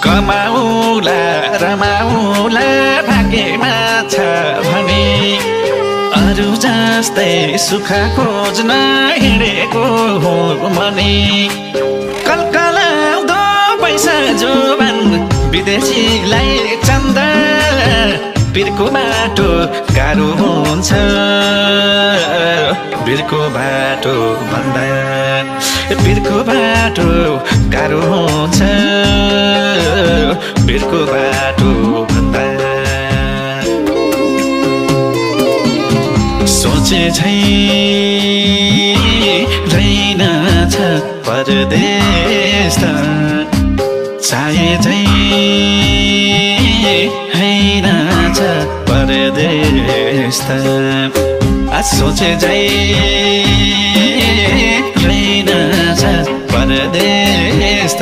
कमाउला रमाउला भाग्यमा छ भने अरू जस्तै सुख खोज्न हिँडेको हो भने कलकलाउँदो पैसा जोबान विदेशीलाई चन्द बिरको बाटो गाह्रो हुन्छ बिरको बाटो भन्दा बिरको बाटो गाह्रो हुन्छ बिरको बाटो भन्दा सोचे झै रहेनछ परदेश त चाहे झै हैनछ परदेश त सोचे झै रहेनछ परदेश त